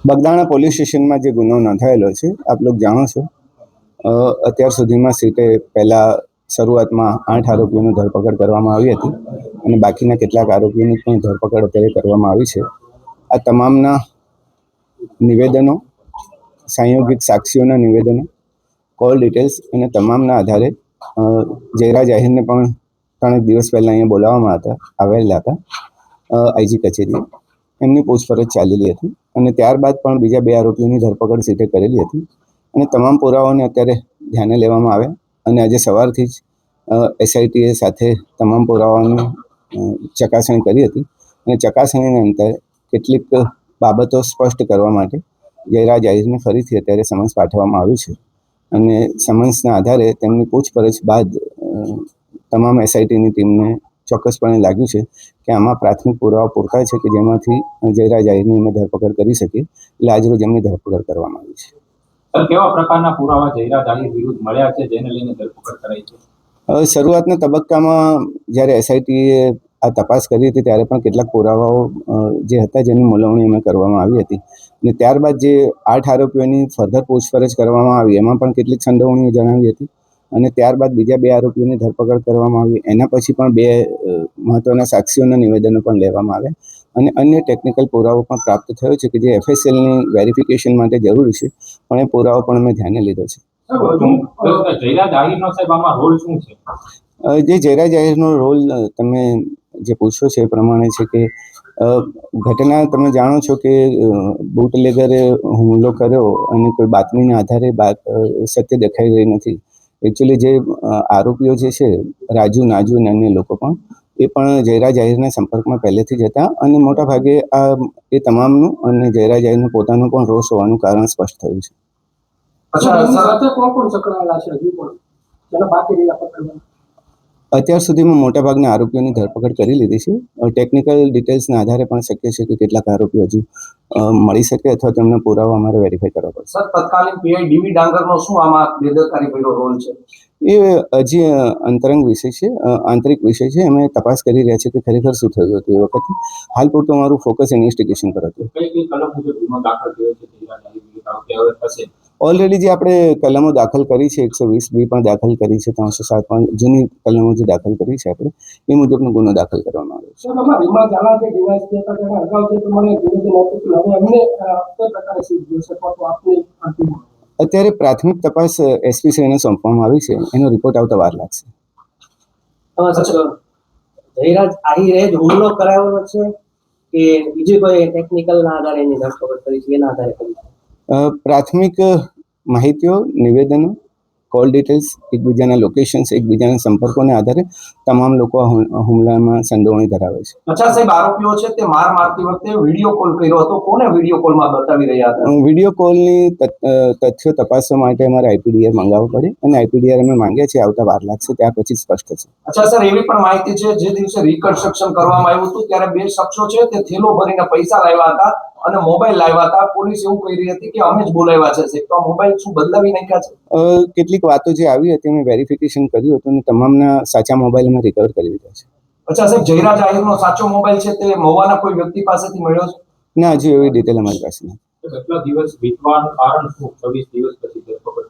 Bagdana police સ્ટેશનમાં જે ગુનો નોંધાયેલો છે આપ લોકો જાણો છો. અત્યાર સુધીમાં સીટે પહેલાં શરૂઆતમાં 8 આરોપીઓની ધરપકડ કરવામાં આવી હતી અને બાકીના કેટલાક આરોપીઓની પણ ધરપકડ અત્યારે કરવામાં આવી છે. આ તમામના નિવેદનો, સંયોગિત સાક્ષીઓના નિવેદનો, કોલ ડિટેલ્સ અને તમામના આધારે જયરાજ આહિરને પણ 3 દિવસ પહેલાં અહીંયા બોલાવવામાં આવેલા હતા આઈજી કચેરીએ. એમની પૂછપરછ ચાલેલી હતી અને ત્યારબાદ પણ બીજા 2 આરોપીઓની ધરપકડ સીટે કરેલી હતી અને તમામ પુરાવાઓને અત્યારે ધ્યાને લેવામાં આવે અને આજે સવારથી જ એસઆઈટીએ સાથે તમામ પુરાવાઓની ચકાસણી કરી હતી અને ચકાસણીના અંતે કેટલીક બાબતો સ્પષ્ટ કરવા માટે જયરાજ આહિરને ફરીથી અત્યારે સમન્સ પાઠવવામાં આવ્યું છે અને સમન્સના આધારે તેમની પૂછપરછ બાદ તમામ એસઆઈટીની ટીમને ચોક્કસપણે લાગ્યું છે કે આમાં પ્રાથમિક પુરાવા પૂરતા છે કે જેમાંથી જયરાજ આહિરની અમે ધરપકડ કરી શકીએ, એટલે આજરોજ એમની ધરપકડ કરવામાં આવી છે. કેવા પ્રકારના પુરાવા જયરાજ આહિર વિરુદ્ધ મળ્યા છે જેને લઈને ધરપકડ કરાઈ છે? શરૂઆતના તબક્કામાં જ્યારે એસઆઈટીએ આ તપાસ કરી હતી ત્યારે પણ કેટલાક પુરાવાઓ જે હતા જેની મોલવણી અમે કરવામાં આવી હતી અને ત્યારબાદ જે 8 આરોપીઓની ફર્ધર પૂછપરછ કરવામાં આવી એમાં પણ કેટલીક સંડોવણીઓ જણાવી હતી અને ત્યારબાદ બીજા 2 આરોપીઓની ધરપકડ કરવામાં આવી. એના પછી પણ 2 મહત્વના સાક્ષીઓના નિવેદનો પણ લેવામાં આવ્યા અને અન્ય ટેકનિકલ પુરાવો પણ પ્રાપ્ત થયો છે કે જે એફએસએલની વેરિફિકેશન માટે જરૂરી છે, પણ એ પુરાવો પણ અમે ધ્યાને લીધો છે. જયરાજ આહિરનો સાહેબ આમાં રોલ શું છે? જે જયરાજ આહિરનો રોલ તમે જે પૂછો છે એ પ્રમાણે છે કે ઘટના તમે જાણો છો કે બુટલેગરે હુમલો કર્યો અને કોઈ બાતમીના આધારે સત્ય દેખાઈ રહી નથી. એકચ્યુઅલી જે આરોપીઓ જે છે રાજુ, નાજુ અને અન્ય લોકો પણ એ પણ જયરાજ આહિરના સંપર્કમાં પહેલેથી જ હતા અને મોટાભાગે એ તમામનું અને જયરાજ આહિરનું પોતાનું પણ રોષ હોવાનું કારણ સ્પષ્ટ થયું છે. અત્યાર સુધીમાં મોટાભાગના આરોપીઓની ધરપકડ કરી લીધી છે. ટેકનિકલ ડિટેલ્સના આધારે પણ શક્ય છે કે કેટલાક આરોપીઓ હજુ મળી શકે અથવા તેમના પુરાવા અમારે વેરીફાઈ કરવા પડશે. સર, તત્કાલીન પીઆઈ ડીવી ડાંગરનો શું આમાં બેદરકારી ભર્યો રોલ છે? એ હજી અંતરંગ વિષય છે, આંતરિક વિષય છે. અમે તપાસ કરી રહ્યા છીએ કે ખરેખર શું થયું હતું એ વખતે. હાલ પૂરતું અમારું ફોકસ ઇન્વેસ્ટિગેશન પર હતું. ઓલરેડી જે આપણે કલમો દાખલ કરી છે 120B પણ દાખલ કરી છે, 307 પણ જૂની કલમો જે દાખલ કરી છે આપણે એ મુજબનો ગુનો દાખલ કરવામાં આવ્યો છે. અત્યારે પ્રાથમિક તપાસ એસપી શ્રીને સોંપવામાં આવી છે, એનો રિપોર્ટ આવતા વાર લાગશે. જયરાજ આહિરે જ હુમલો કરાવ્યો છે કે બીજી કોઈ ટેકનિકલના આધારે એની ધરપકડ કરી છે એના આધારે કરી? પ્રાથમિક માહિતીઓ, નિવેદનો, કોલ ડિટેલ્સ, એકબીજાના લોકેશન્સ, એકબીજાના સંપર્કોને આધારે તમામ લોકો હુમલામાં સંડોવણી ધરાવે છે. અચ્છા સાહેબ, આરોપીઓ છે તે માર મારતી વખતે વિડીયો કોલ કર્યો હતો. કોને વિડીયો કોલમાં બતાવી રહ્યા હતા? વિડીયો કોલની તથ્યો તપાસવા માટે અમારે આઈપીડીઆર મંગાવવું પડે અને આઈપીડીઆર અમે માંગ્યા છે, આવતા વાર લાગશે, ત્યાર પછી સ્પષ્ટ થશે. અચ્છા સર, એવી પણ માહિતી છે જે દિવસે રિકન્સ્ટ્રક્શન કરવામાં આવ્યું હતું ત્યારે 2 શખ્સો છે તે થેલો ભરીને પૈસા લાવ્યા હતા અને મોબાઈલ લાવ્યા હતા. પોલીસ એવું કહી રહી હતી કે અમે જ બોલાવ્યા છે. તો મોબાઈલ શું બદલાવી નાખ્યા છે? કેટલીક વાતો જે આવી હતી અમે વેરિફિકેશન કર્યું હતું અને તમામના સાચા મોબાઈલ અમે રિકવર કરી લીધા છે. અચ્છા સાહેબ, જયરાજ આહિરનો સાચો મોબાઈલ છે તે મહુવાના કોઈ વ્યક્તિ પાસેથી મળ્યો છે? ના, હજી એવી ડિટેલ અમારી પાસે નથી. કેટલા દિવસ વીતવાનું કારણ શું? 26 દિવસ પછી ધરપકડ?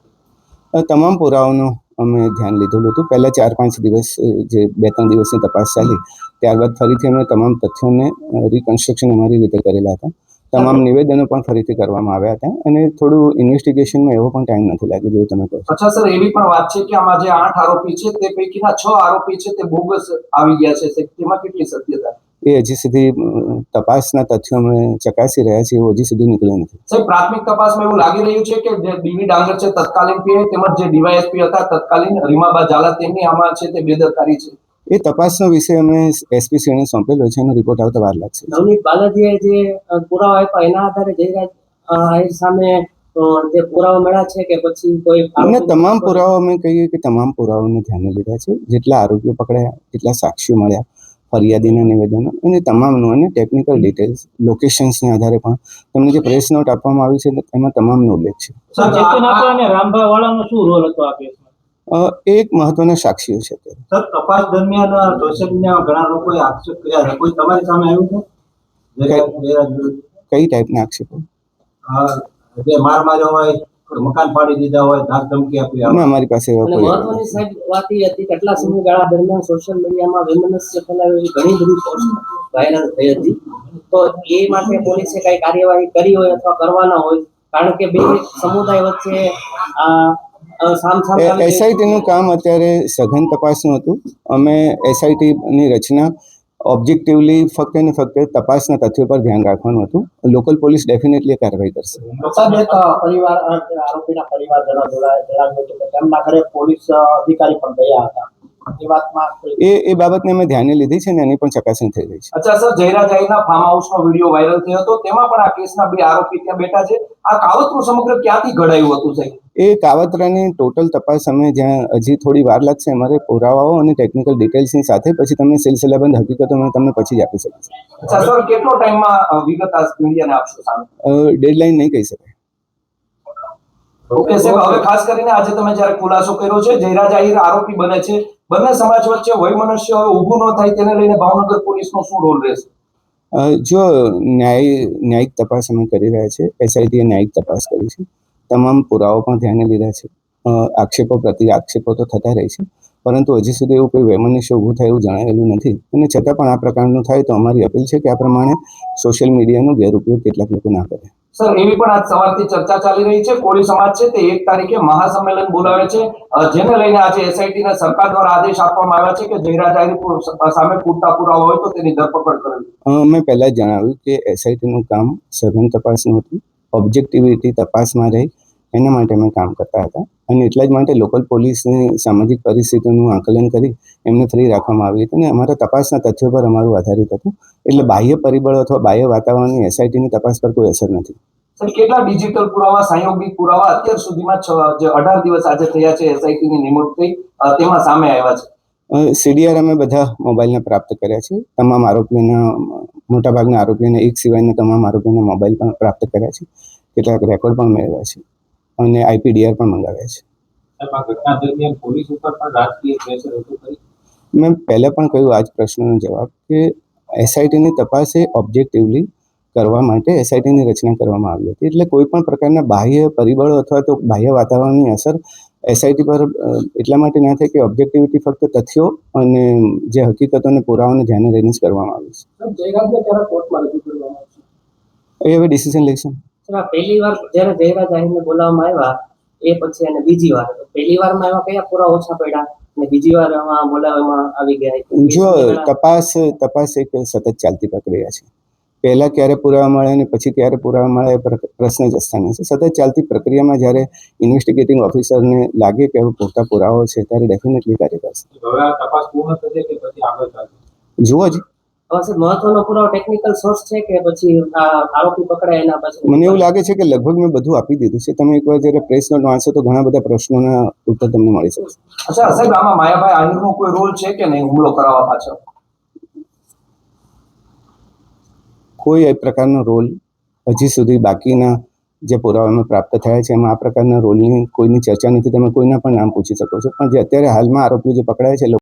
તમામ પુરાવાનું અમે ધ્યાન લીધેલું હતું. પહેલા 4-5 દિવસ જે 2-3 દિવસની તપાસ ચાલી, ત્યારબાદ ફરીથી અમે તમામ તથ્યોને રિકન્સ્ટ્રક્શન અમારી રીતે કરેલા હતા. તમામ નિવેદનો પણ ફરીથી કરવામાં આવ્યા હતા અને થોડું ઇન્વેસ્ટિગેશનમાં એવો પણ ટાઈમ નથી લાગ્યો જેવું તમે કહો. અચ્છા સર, એવી પણ વાત છે કે આમાં જે 8 આરોપી છે તે પૈકીના 6 આરોપી છે તે બોગસ આવી ગયા છે. તેમાં કેટલી સત્યતા? એ હજી સુધી તપાસના તથ્યો અમે ચકાસી રહ્યા છીએ, એવું હજી સુધી નીકળ્યું નથી. સાહેબ, પ્રાથમિક તપાસમાં એવું લાગી રહ્યું છે કે જે ડીવી ડાંગર છે તત્કાલીન પીઆઈ તેમજ જે ડીવાયએસપી હતા તત્કાલીન રીમાબા ઝાલા તેમની આમાં છે તે બેદરકારી છે. એ તપાસનો વિષય અમે એસપી શ્રીને સોંપેલો છે, એનો રિપોર્ટ આવતા વાર લાગશે. નવનીત બાલાજીએ જે પુરાવા આપ્યા એના આધારે જયરાજ આહિર સામે જે પુરાવા મળ્યા છે કે પછી કોઈ? અને તમામ પુરાવા અમે કહીએ કે તમામ પુરાવાને ધ્યાને લીધા છે. જેટલા આરોપીઓ પકડાયા, જેટલા સાક્ષીઓ મળ્યા, ફરિયાદીના નિવેદનો અને તમામનું અને ટેકનિકલ ડિટેલ્સ, લોકેશન્સના આધારે પણ તમને જે પ્રેસ નોટ આપવામાં આવી છે એમાં તમામનો ઉલ્લેખ છે. એક મહત્વના સાક્ષીઓ છે. સર, તપાસ દરમિયાન સોશિયલ મીડિયામાં ઘણા લોકોએ આક્ષેપ કર્યા છે. કોઈ તમારી સામે આવ્યું છે? કઈ ટાઈપના આક્ષેપો? જે માર માર્યો હોય, મકાન પાડી દીધા હોય, ધાક ધમકી આપી ના, અમારી પાસે એવા અને કોઈ મહત્વની સાહેબ વાત એ હતી કે આટલા સમયગાળા દરમિયાન સોશિયલ મીડિયામાં વૈમનસ્ય ફેલાવે એવી ઘણી બધી પોસ્ટ વાયરલ થઈ હતી. તો એ માટે પોલીસે કઈ કાર્યવાહી કરી હોય અથવા કરવાના હોય, કારણ કે બે સમુદાય વચ્ચે સામસામે આવી ગઈ. એસઆઈટીનું કામ અત્યારે સઘન તપાસનું હતું. અમે એસઆઈટીની રચના ઓબ્જેક્ટિવલી ફક્ત ને ફક્ત તપાસના તથ્યો પર ધ્યાન રાખવાનું હતું. લોકલ પોલીસ ડેફિનેટલી કાર્યવાહી કરશે. સાહેબ, એક પરિવાર આરોપીના પરિવારજનો જણાવ્યું હતું કે તેમના ઘરે પોલીસ અધિકારી પણ ગયા હતા. એ વાતમાં એ બાબતને અમે ધ્યાને લીધી છે ને એની પણ ચકાસણી થઈ રહી છે. અચ્છા સર, જયરાજાઈના ફાર્મ હાઉસનો વિડીયો વાયરલ થયો હતો, તેમાં પણ આ કેસના બે આરોપી ત્યાં બેઠા છે. આ કાવતરું સમગ્ર ક્યાંથી ઘડાયું હતું સાહેબ? એ કાવતરાની ટોટલ તપાસ અમે જ્યાં હજી થોડી વાર લાગશે, અમારે પુરાવાઓ અને ટેકનિકલ ડિટેલ્સની સાથે પછી તમને સિલસિલાબંધ હકીકતો અમે તમને પછી જ આપી શકીશ. અચ્છા સર, કેટલો ટાઈમમાં વિગત આ મીડિયાને આપશો સામે? ડેડલાઇન નહીં કહી શકાય. ઓકે સાહેબ, હવે ખાસ કરીને આજે તમે જ્યારે ખુલાસો કર્યો છે, જયરાજ આહિર આરોપી બને છે, બંને સમાજ વચ્ચે વૈમનસ્ય હવે ઊભું ન થાય તેને લઈને ભાવનગર પોલીસનો શું રોલ રહેશે? જો ન્યાયિક તપાસ અમે કરી રહ્યા છે, એસઆઈટીએ ન્યાયિક તપાસ કરી છે, તમામ પુરાવો પણ ધ્યાને લીધા છે. આક્ષેપો પ્રતિ આક્ષેપો તો થતા રહે છે, પરંતુ હજી સુધી એવું કોઈ વૈમનસ્ય ઊભું થાય એવું જણાયેલું નથી. અને છતાં પણ આ પ્રકારનું થાય તો અમારી અપીલ છે કે આ પ્રમાણે સોશિયલ મીડિયાનો ગેરઉપયોગ કેટલાક લોકો ના કરે. સર, એવી પણ આજ સવારથી ચર્ચા ચાલી રહી છે, કોળી સમાજ છે તે 1 તારીખે મહાસંમેલન બોલાવે છે, જેને લઈને આજે એસઆઈટીને સરકાર દ્વારા આદેશ આપવામાં આવ્યા છે કે જયરાજ આહિર સામે પૂરતા પુરાવા હોય તો તેની ધરપકડ કરવી. મેં પહેલા જ જણાવ્યું કે એસઆઈટીનું કામ સઘન તપાસનું હતું. ઓબ્જેક્ટિવિટી તપાસમાં રહી એના માટે અમે કામ કરતા હતા અને એટલા જ માટે લોકલ પોલીસની સામાજિક પરિસ્થિતિનું આકલન કરી એમને ફ્રી રાખવામાં આવી હતી અને અમારા તપાસના તથ્યો પર અમારું આધારિત હતું. એટલે બાહ્ય પરિબળો અથવા બાહ્ય વાતાવરણની એસઆઈટીની તપાસ પર કોઈ અસર નથી. સર, કેટલા ડિજિટલ પુરાવા, સંયોગિક પુરાવા અત્યાર સુધીમાં જે 18 દિવસ આજે થયા છે એસઆઈટીની નિમણૂક થઈ તેમાં સામે આવ્યા છે? સીડીઆર અમે બધા મોબાઈલને પ્રાપ્ત કર્યા છે. તમામ આરોપીઓના મોટાભાગના આરોપીઓને એક સિવાયના તમામ આરોપીઓના મોબાઈલ પણ પ્રાપ્ત કર્યા છે. કેટલાક રેકોર્ડ પણ મેળવ્યા છે અને આઈપીડીઆર પણ મંગાવ્યા છે. આ ઘટના દરમિયાન પોલીસ ઉપર પણ રાજકીય પ્રેશર હતું ખરી? મેં પહેલાં પણ કહ્યું આ જ પ્રશ્નનો જવાબ કે એસઆઈટીની તપાસ એ ઓબ્જેક્ટિવલી કરવા માટે એસઆઈટીની રચના કરવામાં આવી હતી. એટલે કોઈ પણ પ્રકારના બાહ્ય પરિબળો અથવા તો બાહ્ય વાતાવરણની અસર એસઆઈટી પર એટલા માટે ના થાય કે ઓબ્જેક્ટિવિટી ફક્ત તથ્યો અને જે હકીકતો અને પુરાવાને ધ્યાને લઈને જ કરવામાં આવી છે. જયરાજને ક્યારે કોર્ટમાં રજૂ કરવામાં આવશે? એ હવે ડિસિઝન લઈશું. પહેલી વાર જ્યારે જયરાજ આહિરને બોલાવવામાં આવ્યા એ પછી અને બીજી વાર, પહેલી વારમાં એવા કયા પુરાવા ઓછા પડ્યા અને બીજી વાર બોલાવવામાં આવી ગયા? જો તપાસ એક સતત ચાલતી પ્રક્રિયા છે. પહેલા ક્યારે પુરાવા મળે અને પછી ક્યારે પુરાવા મળે એ પ્રશ્ન જ સ્થાને છે. સતત ચાલતી પ્રક્રિયામાં જ્યારે ઇન્વેસ્ટિગેટિંગ ઓફિસરને લાગે કે હવે પૂરતા પુરાવાઓ છે ત્યારે ડેફિનેટલી કાર્ય કરશે. હવે આ તપાસ પૂર્ણ થશે કે પછી આગળ ચાલશે? જુઓ જ. મહત્વનો પુરાવો ટેકનિકલ સોર્સ છે કે પછી આરોપી પકડાય એના પછી? મને એવું લાગે છે કે લગભગ મેં બધું આપી દીધું છે. તમે એકવાર જ્યારે પ્રેસ નોટ વાંચશો તો ઘણા બધા પ્રશ્નોના ઉત્તર તમને મળી શકશે. અચ્છા સાહેબ, આમાં માયાભાઈ આહિરનો કોઈ રોલ છે કે નહીં હુમલો કરાવવા પાછળ? કોઈ એ પ્રકારનો રોલ હજી સુધી બાકીના જે પુરાવામાં પ્રાપ્ત થયા છે એમાં આ પ્રકારના રોલની કોઈની ચર્ચા નથી. તમે કોઈના પણ નામ પૂછી શકો છો, પણ જે અત્યારે હાલમાં આરોપીઓ જે પકડાય છે